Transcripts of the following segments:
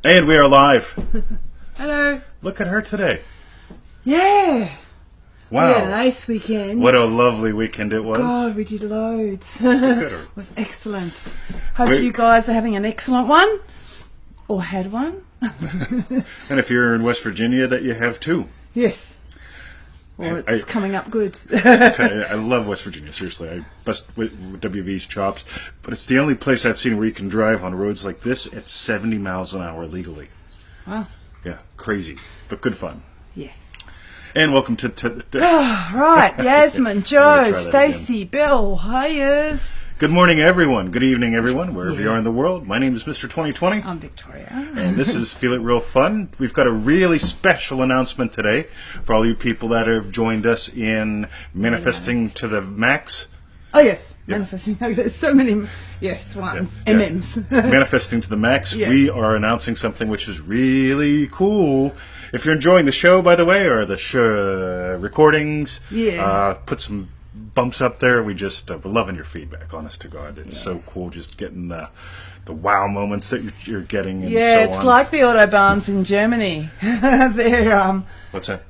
And we are live. Hello. Look at her today. Yeah. Wow. We had a nice weekend. What a lovely weekend it was. God, we did loads. Look at her. It was excellent. Hope Wait. you guys are having an excellent one. Or had one. And if you're in West Virginia, that you have too. Yes. Or I- it's coming up good. I love West Virginia, seriously. I bust with WV's chops. But it's the only place I've seen where you can drive on roads like this at 70 miles an hour legally. Wow. Yeah, crazy, but good fun. Yeah. And welcome to Right. Yasmin, I'm Joe, gonna try that again. Stacey, Bill. Highers. Good morning, everyone. Good evening, everyone, wherever you are in the world. My name is Mr. 2020. I'm Victoria. And this is Feel It Real Fun. We've got a really special announcement today for all you people that have joined us in Manifesting to the Max. Oh, yes. Yeah. Manifesting. There's so many. Yes, ones. Yeah. MMs. Manifesting to the Max. Yeah. We are announcing something which is really cool. If you're enjoying the show, by the way, or the show recordings, put some bumps up there. We just we're loving your feedback, honest to God. It's so cool just getting the wow moments that you're getting and Yeah, so it's on. like the Autobahns in Germany. They're What's that?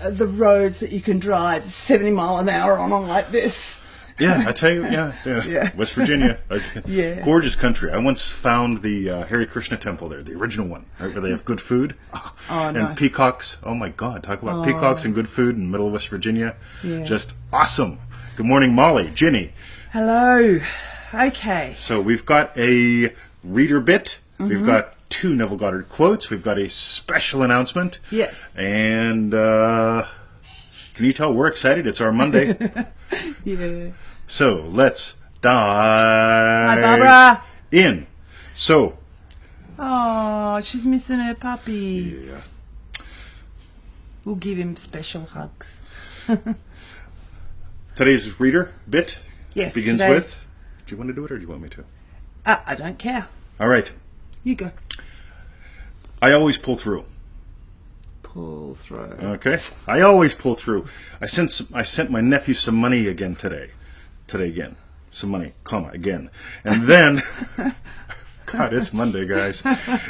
the roads that you can drive 70 mile an hour on like this. Yeah, I tell you, yeah. Yeah. West Virginia. Yeah. Gorgeous country. I once found the Hare Krishna temple there, the original one, right, where they have good food. And nice. peacocks. Oh, my God. Talk about peacocks and good food in the middle of West Virginia. Yeah. Just awesome. Good morning, Molly, Ginny. Hello. Okay. So we've got a reader bit. Mm-hmm. We've got 2 Neville Goddard quotes. We've got a special announcement. Yes. And can you tell we're excited? It's our Monday. Yeah. So let's Hi, dive Barbara. in. So, Oh, she's missing her puppy. yeah. We'll give him special hugs. Today's reader bit Yes. begins today's- with. Do you want to do it or do you want me to? I don't care. All right. You go. I always pull through. Pull through. Okay. I always pull through. I sent my nephew some money again today. Today again. Some money, comma, again. And then, God, it's Monday, guys.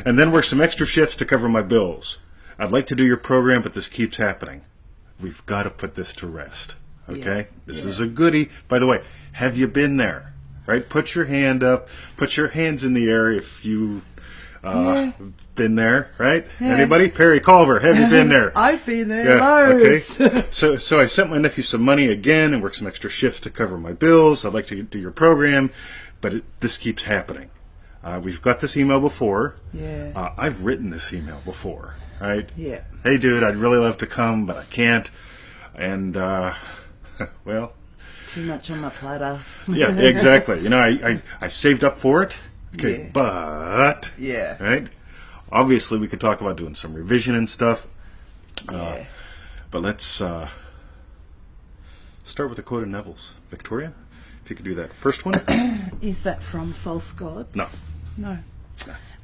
And then work some extra shifts to cover my bills. I'd like to do your program, but this keeps happening. We've got to put this to rest. Okay? Yeah. This is a goodie. By the way, have you been there? Right? Put your hand up. Put your hands in the air if you been there, right? Yeah. Anybody? Perry Culver, have you been there? I've been there Okay. loads. So I sent my nephew some money again and worked some extra shifts to cover my bills. I'd like to do your program, but this keeps happening. We've got this email before. Yeah. I've written this email before, right? Yeah. Hey, dude, I'd really love to come, but I can't. And, well, Too much on my platter. yeah, exactly. You know, I saved up for it. Okay, Yeah. but, Yeah. right? Obviously, we could talk about doing some revision and stuff. Yeah. But let's start with a quote of Neville's. Victoria, if you could do that first one. Is that from False Gods? No. No.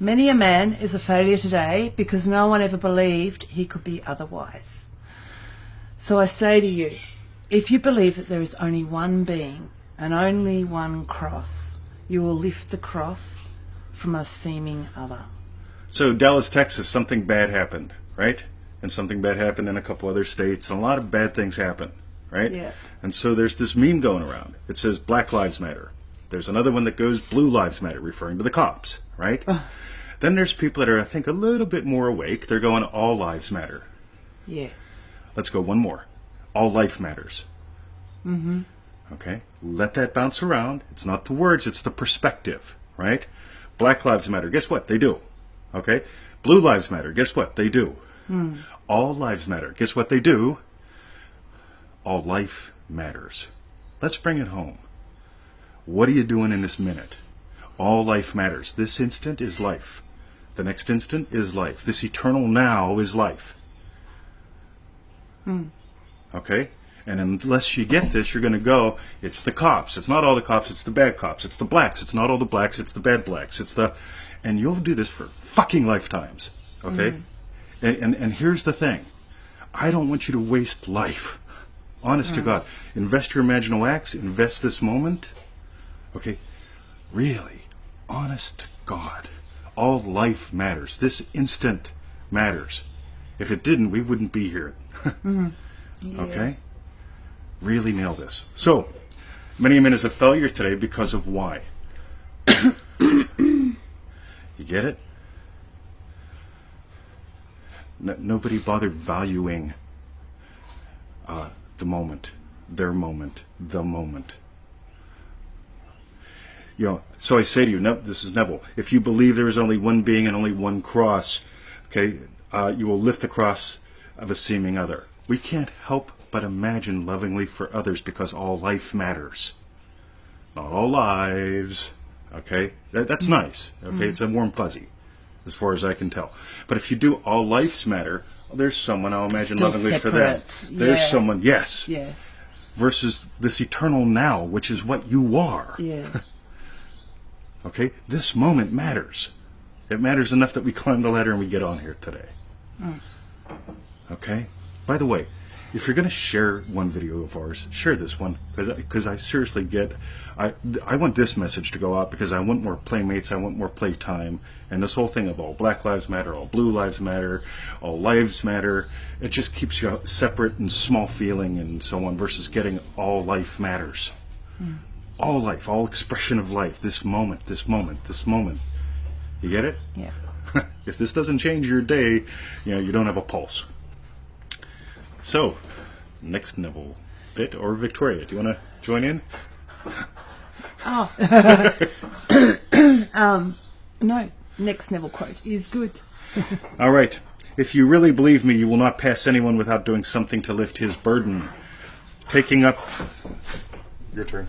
Many a man is a failure today because no one ever believed he could be otherwise. So I say to you, if you believe that there is only one being and only one cross, you will lift the cross from a seeming other. So, Dallas, Texas, something bad happened, right? And something bad happened in a couple other states, and a lot of bad things happen, right? Yeah. And so there's this meme going around. It says Black Lives Matter. There's another one that goes Blue Lives Matter, referring to the cops, right? Then there's people that are, I think, a little bit more awake. They're going All Lives Matter. Yeah. Let's go one more. All life matters. Mm-hmm. Okay? Let that bounce around. It's not the words, it's the perspective, right? Black Lives Matter. Guess what? They do. Okay? Blue Lives Matter. Guess what? They do. All lives matter. Guess what they do? All life matters. Let's bring it home. What are you doing in this minute? All life matters. This instant is life. The next instant is life. This eternal now is life. Okay? And unless you get this, you're going to go, it's the cops. It's not all the cops, it's the bad cops. It's the blacks. It's not all the blacks, it's the bad blacks. It's the... And you'll do this for fucking lifetimes. Okay? And here's the thing. I don't want you to waste life. Honest to God. Invest your imaginal acts. Invest this moment. Okay? Really. Honest to God. All life matters. This instant matters. If it didn't, we wouldn't be here. Yeah. Okay? Really nail this. So, many a man is a failure today because of why. You get it? Nobody bothered valuing the moment, their moment, the moment. You know, so I say to you, this is Neville, if you believe there is only one being and only one cross, okay, you will lift the cross of a seeming other. We can't help but imagine lovingly for others because all life matters. Not all lives, okay? That's nice, okay? It's a warm fuzzy, as far as I can tell. But if you do all lives matter, there's someone I'll imagine Still lovingly for them. separate. There's Yeah. someone, yes, Yes. versus this eternal now, which is what you are. Yeah. Okay? This moment matters. It matters enough that we climb the ladder and we get on here today. Okay? By the way, if you're going to share one video of ours, share this one, because I seriously I want this message to go out because I want more playmates, I want more playtime, and this whole thing of all Black Lives Matter, all Blue Lives Matter, all lives matter, it just keeps you separate and small feeling and so on versus getting all life matters. All life, all expression of life, this moment, this moment, this moment. You get it? Yeah. If this doesn't change your day, you don't have a pulse. So, next Neville, Vit or Victoria, do you want to join in? No, next Neville quote is good. All right. If you really believe me, you will not pass anyone without doing something to lift his burden. Taking up... Your turn.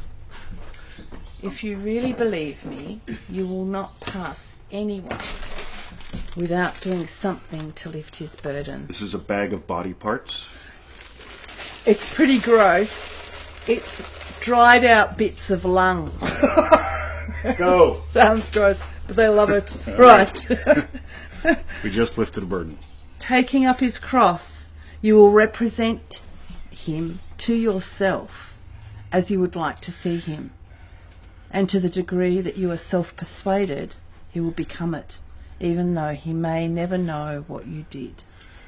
If you really believe me, you will not pass anyone without doing something to lift his burden. This is a bag of body parts. It's pretty gross. It's dried out bits of lung. Go! Sounds gross, but they love it. Right. We just lifted a burden. Taking up his cross, you will represent him to yourself as you would like to see him. And to the degree that you are self-persuaded, he will become it, even though he may never know what you did.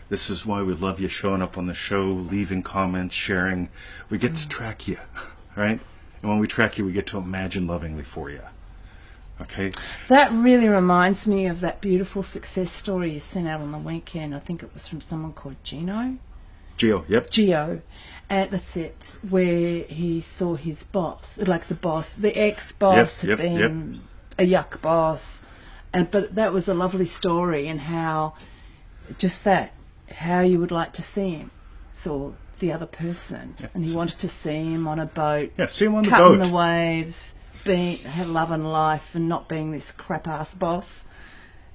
This is why we love you showing up on the show, leaving comments, sharing. We get to track you, right? And when we track you, we get to imagine lovingly for you. Okay? That really reminds me of that beautiful success story you sent out on the weekend. I think it was from someone called Gino. Geo. And that's it, where he saw his boss, like the boss, the ex-boss had been a yuck boss. But that was a lovely story, and how you would like to see him. So the other person, and he wanted to see him on a boat. Yeah, see him on the cutting boat. the waves, have love and life, and not being this crap-ass boss.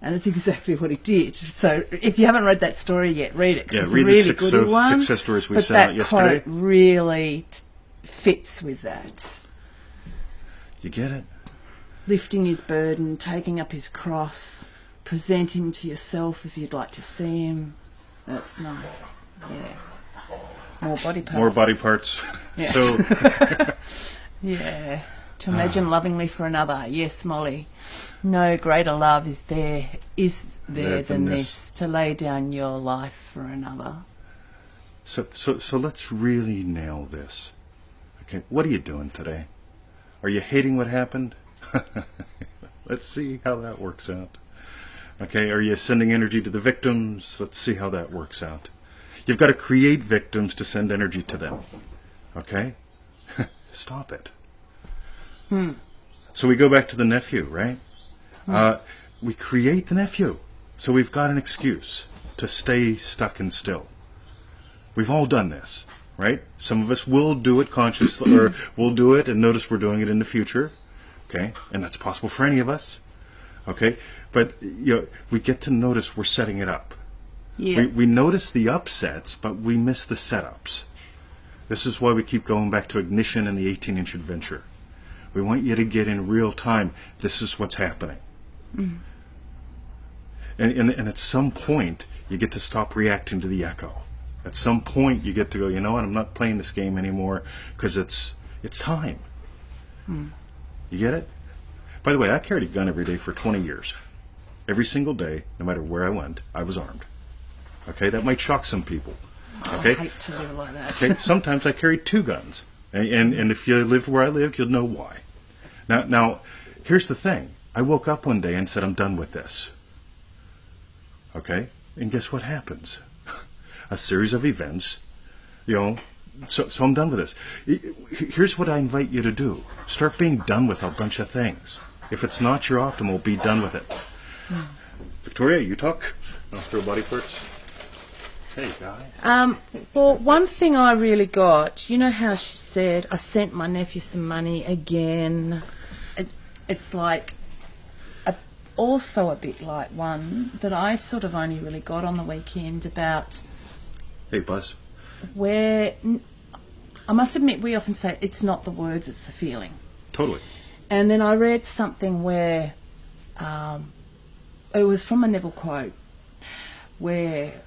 And it's exactly what he did. So if you haven't read that story yet, read it. 'Cause it's read a really the good one. success stories we But sent out yesterday. that quote really fits with that. You get it? Lifting his burden, taking up his cross, present him to yourself as you'd like to see him. That's nice. Yeah. More body parts. More body parts. Yes. So, Yeah. To imagine lovingly for another. Yes, Molly. No greater love is there than this, to lay down your life for another. so let's really nail this. Okay, what are you doing today? Are you hating what happened? Let's see how that works out. Okay, are you sending energy to the victims? Let's see how that works out. You've got to create victims to send energy to them. Okay? Stop it. So we go back to the nephew, right? We create the nephew. So we've got an excuse to stay stuck and still. We've all done this, right? Some of us will do it consciously, or we'll do it and notice we're doing it in the future. Okay? And that's possible for any of us. Okay? But we get to notice we're setting it up. Yeah. We notice the upsets, but we miss the setups. This is why we keep going back to ignition and the 18-inch adventure. We want you to get in real time. This is what's happening. And at some point, you get to stop reacting to the echo. At some point, you get to go, you know what, I'm not playing this game anymore because it's time. You get it? By the way, I carried a gun every day for 20 years. Every single day, no matter where I went, I was armed. Okay, that might shock some people. Okay, I hate to live like that. okay. Sometimes I carried 2 guns, and if you lived where I lived, you'll know why. Now, here's the thing. I woke up one day and said, I'm done with this. Okay, and guess what happens? A series of events, you know. So I'm done with this. Here's what I invite you to do. Start being done with a bunch of things. If it's not your optimal, be done with it. Victoria, you talk. I'll throw body parts. Hey, guys. Well, one thing I really got, you know how she said, I sent my nephew some money again. It's like, also a bit like one that I sort of only really got on the weekend about Hey, Buzz. where, I must admit, we often say it's not the words, it's the feeling. Totally. And then I read something where, it was from a Neville quote, where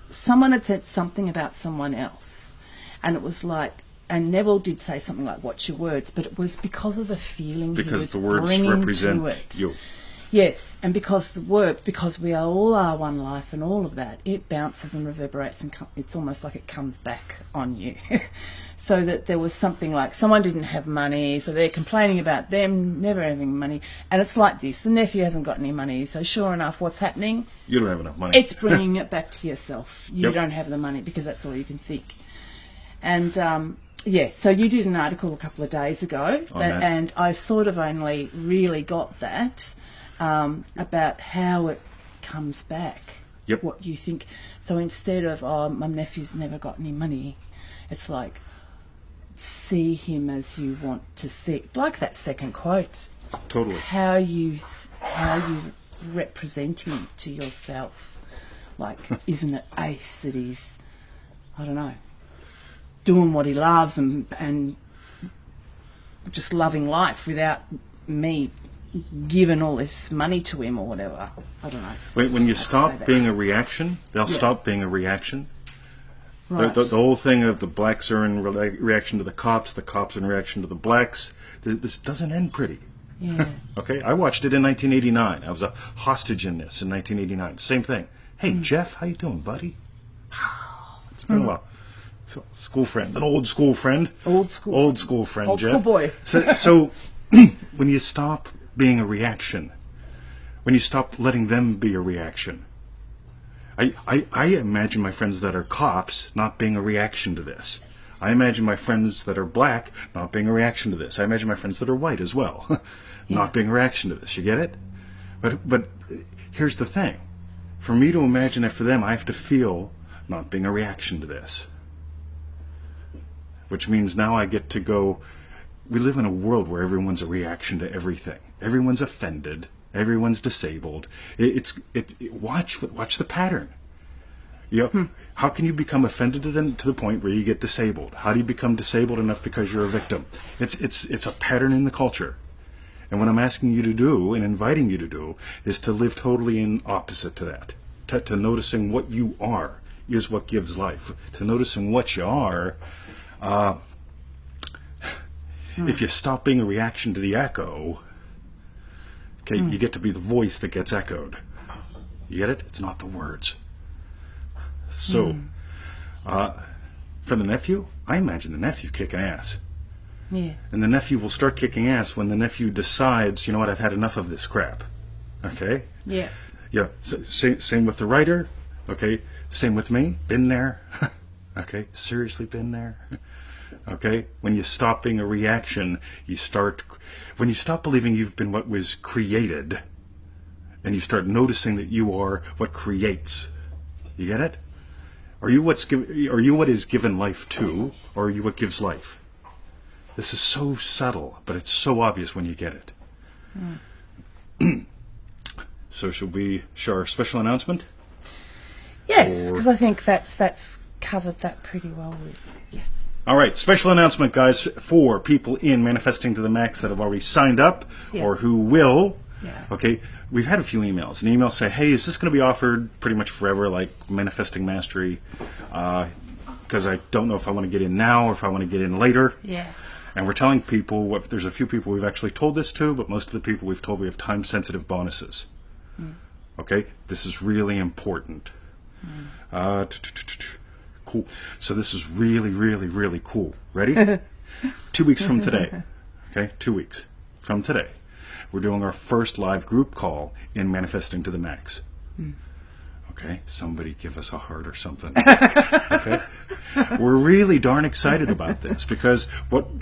someone had said something about someone else, and it was like, and Neville did say something like, "Watch your words," but it was because of the feeling he Because was the words bringing represent to it. you. Yes, and because because we all are one life and all of that, it bounces and reverberates and it's almost like it comes back on you. So that there was something like someone didn't have money, so they're complaining about them never having money. And it's like this, the nephew hasn't got any money, so sure enough, what's happening? You don't have enough money. It's bringing it back to yourself. You Yep. don't have the money because that's all you can think. And yeah, so you did an article a couple of days ago, that. and I sort of only really got that. About how it comes back. Yep. What you think. So instead of, oh, my nephew's never got any money, it's like, see him as you want to see. Like that second quote. Totally. How you represent him to yourself. Like, isn't it ace that he's, I don't know, doing what he loves and just loving life without me given all this money to him or whatever. I don't know. When you say stop that. being a reaction, they'll Yeah. stop being a reaction. Right. The whole thing of the blacks are in reaction to the cops in reaction to the blacks, this doesn't end pretty. Yeah. Okay, I watched it in 1989. I was a hostage in this in 1989. Same thing. Hey, Jeff, how you doing, buddy? It's been a while. So, school friend, an old school friend. Old school. Old school friend, Old Jeff. school boy. So when you stop being a reaction, when you stop letting them be a reaction, I imagine my friends that are cops not being a reaction to this. I imagine my friends that are black not being a reaction to this. I imagine my friends that are white as well not being a reaction to this. You get it? But here's the thing. For me to imagine it for them, I have to feel not being a reaction to this. Which means now I get to go, we live in a world where everyone's a reaction to everything. Everyone's offended. Everyone's disabled. Watch the pattern. You know, how can you become offended to the point where you get disabled? How do you become disabled enough because you're a victim? It's a pattern in the culture. And what I'm asking you to do and inviting you to do is to live totally in opposite to that. To noticing what you are is what gives life. To noticing what you are, if you stop being a reaction to the echo, okay, you get to be the voice that gets echoed. You get it? It's not the words. So, for the nephew, I imagine the nephew kicking ass. Yeah. And the nephew will start kicking ass when the nephew decides, you know what, I've had enough of this crap. Okay? Yeah. Yeah. Same with the writer. Okay? Same with me. Been there. Okay? Seriously been there. Okay? When you stop being a reaction, when you stop believing you've been what was created, and you start noticing that you are what creates. You get it? Are you what is given life to, or are you what gives life? This is so subtle, but it's so obvious when you get it. So should we show our special announcement? Yes, Or- because I think that's covered that pretty well with. Yes. All right, special announcement, guys, for people in Manifesting to the Max that have already signed up Yeah. or who will. Yeah. Okay, we've had a few emails. An email say, hey, is this going to be offered pretty much forever, like Manifesting Mastery? Because I don't know if I want to get in now or if I want to get in later. Yeah. And we're telling people, there's a few people we've actually told this to, but most of the people we've told we have time-sensitive bonuses. Okay? This is really important. Cool. So this is really, really, really cool. Ready? 2 weeks from today. Okay? 2 weeks from today. We're doing our first live group call in Manifesting to the Max. Okay? Somebody give us a heart or something. Okay? We're really darn excited about this because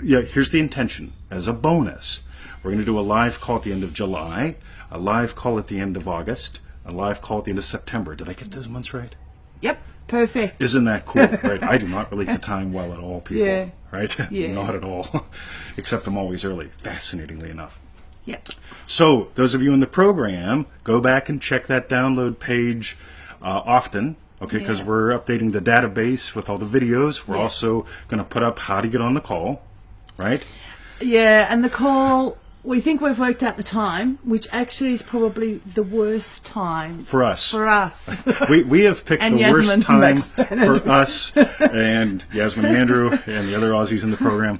here's the intention. As a bonus, we're going to do a live call at the end of July, a live call at the end of August, a live call at the end of September. Did I get those months right? Yep, perfect. Isn't that cool? Right? I do not relate to time well at all, people. Yeah. Right? Yeah. Not at all. Except I'm always early, fascinatingly enough. Yep. So, those of you in the program, go back and check that download page often. Okay, because Yeah. we're updating the database with all the videos. We're also going to put up how to get on the call, right? Yeah, and the call, we think we've worked out the time, which actually is probably the worst time For us. for us. We have picked And the Yasmin worst time Max. for us and Yasmin and Andrew and the other Aussies in the program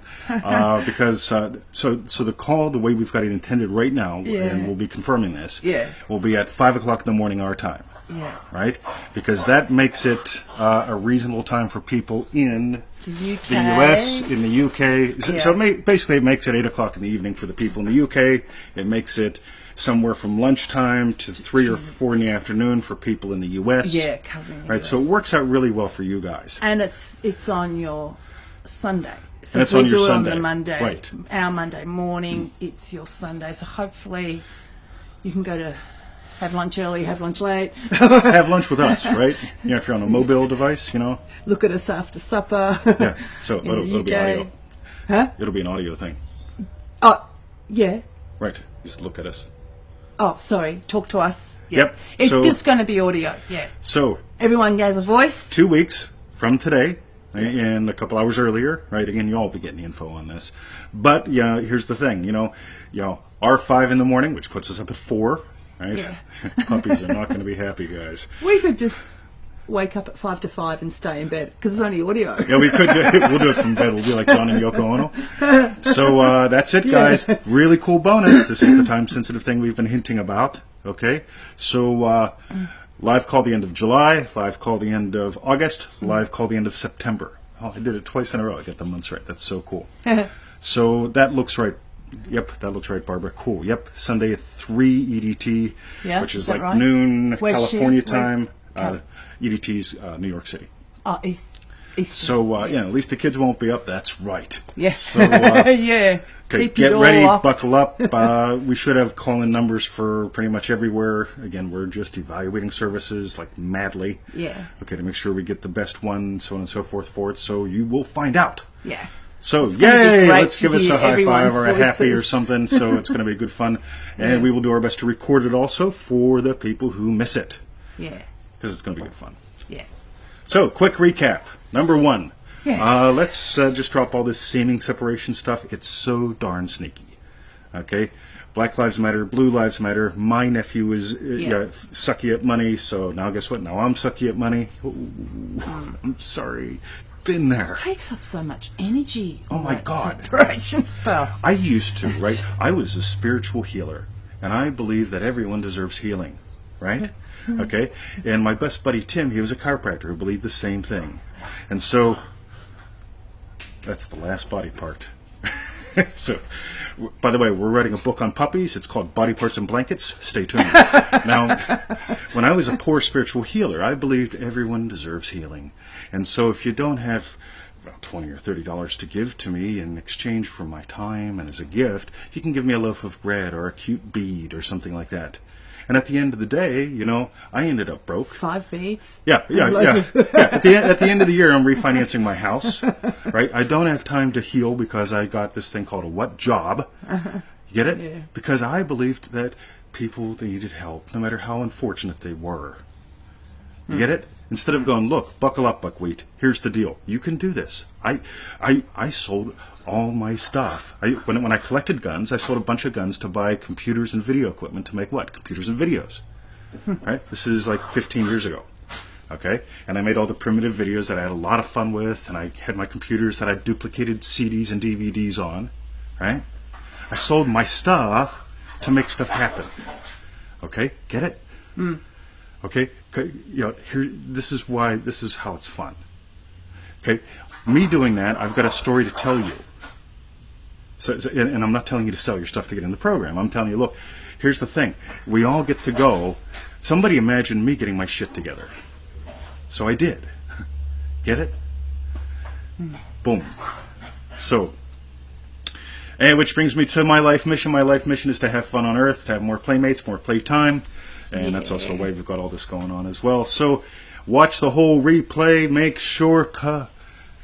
because so the call, the way we've got it intended right now, and we'll be confirming this, will be at 5 o'clock in the morning our time. Yeah. Right? Because that makes it a reasonable time for people in The UK. the US, in the UK. So basically it makes it 8 o'clock in the evening for the people in the UK. It makes it somewhere from lunchtime to 3 or 4 in the afternoon for people in the US. Yeah, covering the Right, US. so it works out really well for you guys. And it's on your Sunday. So And if it's we on your do it Sunday. on the Monday, Right. our Monday morning, it's your Sunday. So hopefully you can go to have lunch early, have lunch late, Have lunch with us, right? If you're on a mobile device, look at us after supper. Yeah, so in it'll the be UK. audio. Huh? It'll be an audio thing. Oh, yeah. Right, just look at us. Oh, sorry. Talk to us. Yeah. Yep. It's So- just going to be audio. Yeah. So, Everyone has a voice. 2 weeks from today, and a couple hours earlier, right? Again, you all be getting info on this. But here's the thing, our 5 in the morning, which puts us up at 4, right? Yeah. Puppies are not going to be happy, guys. We could just wake up at 5 to 5 and stay in bed because it's only audio. Yeah, we could. We'll do it from bed. We'll be like John and Yoko Ono. So that's it, guys. Really cool bonus. This is the time-sensitive thing we've been hinting about. Okay, so live call the end of July, live call the end of August, live call the end of September. Oh, I did it twice in a row. I got the months right. That's so cool. So that looks right. Yep, that looks right, Barbara. Cool. Yep, Sunday at 3 EDT, Yeah, which is is that like right? noon Where's California she? Where's time. EDT's New York City. Oh, East. So at least the kids won't be up. That's right. Yes. So yeah. okay, Keep your get door ready, locked. buckle up. We should have call-in numbers for pretty much everywhere. Again, we're just evaluating services like madly. Yeah. Okay, to make sure we get the best one, so on and so forth for it. So you will find out. Yeah. So It's gonna be yay! great Let's to give us hear a high five everyone's or a happy or voices. something. So it's going to be good fun, and we will do our best to record it also for the people who miss it Yeah. because it's going to be good fun. Yeah. So, quick recap. Number 1. Yes. Let's just drop all this seeming separation stuff. It's so darn sneaky. Okay? Black Lives Matter, Blue Lives Matter. My nephew is sucky at money, so now guess what? Now I'm sucky at money. Ooh, I'm sorry. Been there. Takes up so much energy. Oh all my that God. Separation stuff. I used to, right? I was a spiritual healer, and I believe that everyone deserves healing, right? Okay? And my best buddy Tim, he was a chiropractor who believed the same thing. And so, that's the last body part. So, by the way, we're writing a book on puppies. It's called Body Parts and Blankets. Stay tuned. Now, when I was a poor spiritual healer, I believed everyone deserves healing. And so if you don't have about $20 or $30 to give to me in exchange for my time and as a gift, you can give me a loaf of bread or a cute bead or something like that. And at the end of the day, I ended up broke. 5 beads. Yeah. At the end of the year, I'm refinancing my house, right? I don't have time to heal because I got this thing called a what job. You get it? Yeah. Because I believed that people needed help, no matter how unfortunate they were. You get it? Instead of going, look, buckle up, buckwheat. Here's the deal. You can do this. I sold all my stuff. When I collected guns, I sold a bunch of guns to buy computers and video equipment to make what? Computers and videos. Right? This is like 15 years ago. Okay, and I made all the primitive videos that I had a lot of fun with, and I had my computers that I duplicated CDs and DVDs on, right? I sold my stuff to make stuff happen. Okay, get it? Okay, this is how it's fun. Okay, me doing that, I've got a story to tell you. And I'm not telling you to sell your stuff to get in the program. I'm telling you, look, here's the thing. We all get to go. Somebody imagined me getting my shit together. So I did. Get it? Boom. So, and which brings me to my life mission. My life mission is to have fun on Earth, to have more playmates, more playtime. And that's also why we've got all this going on as well. So, watch the whole replay. Make sure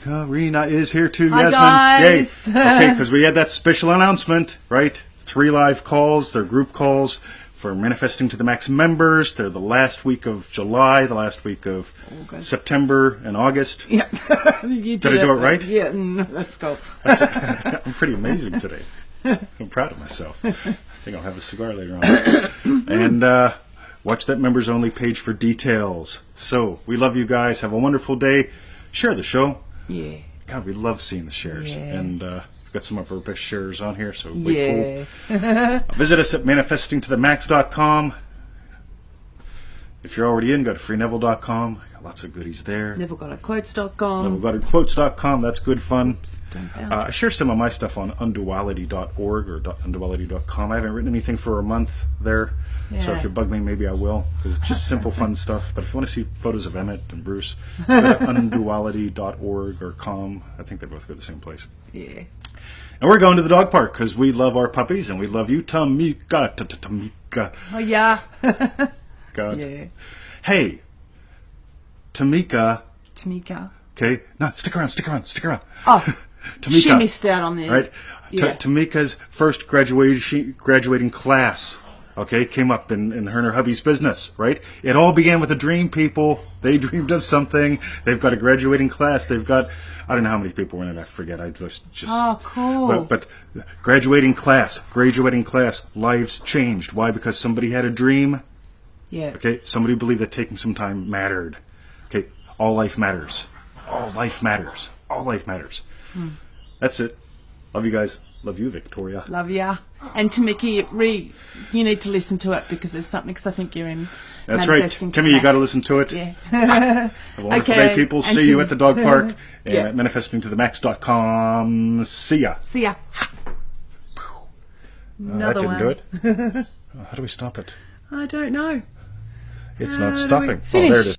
Karina is here too. Hi, Yasmin. guys. Yay. Okay, because we had that special announcement, right? 3 live calls. They're group calls for Manifesting to the Max members. They're the last week of July, the last week of August. September and August. Yeah. Did I do it right? Yeah, let's go. I'm pretty amazing today. I'm proud of myself. I think I'll have a cigar later on. And watch that members only page for details. So, we love you guys. Have a wonderful day. Share the show. Yeah. God, we love seeing the shares. Yeah. And we've got some of our best shares on here, so way cool. Visit us at manifestingtothemax.com. If you're already in, go to freeneville.com. Got lots of goodies there. NevilleGotterQuotes.com. NevilleGotterQuotes.com. That's good fun. Don't bounce. I share some of my stuff on unduality.org or unduality.com. I haven't written anything for a month there. So Yeah. if you bug me, maybe I will, because it's just simple, fun stuff. But if you want to see photos of Emmett and Bruce, go to unduality.org or com. I think they both go to the same place. Yeah. And we're going to the dog park because we love our puppies and we love you, Tamika. Tamika. Oh, yeah. God. Yeah. Hey, Tamika. Tamika. Okay. No, stick around. Oh, Tamika. she missed out on the... Right? Yeah. Tamika's first graduating class, okay, came up in her and her hubby's business, right? It all began with a dream, people. They dreamed of something. They've got a graduating class. They've got, I don't know how many people were in it. I forget. I just Oh, cool. But graduating class, lives changed. Why? Because somebody had a dream. Yeah. Okay, somebody believed that taking some time mattered. Okay, all life matters. All life matters. All life matters. That's it. Love you guys. Love you, Victoria. Love ya. And Tamika, you need to listen to it because there's something, because I think you're in. That's right. Manifesting to Timmy, you got to Max. lip to it. Yeah. Have a wonderful Okay, day, people. and See you to- at the dog park and Yeah. at manifestingtothemax.com. See ya. See ya. Another that didn't one. do it. How do we stop it? I don't know. It's How not do we stopping. Oh, finish? there it is.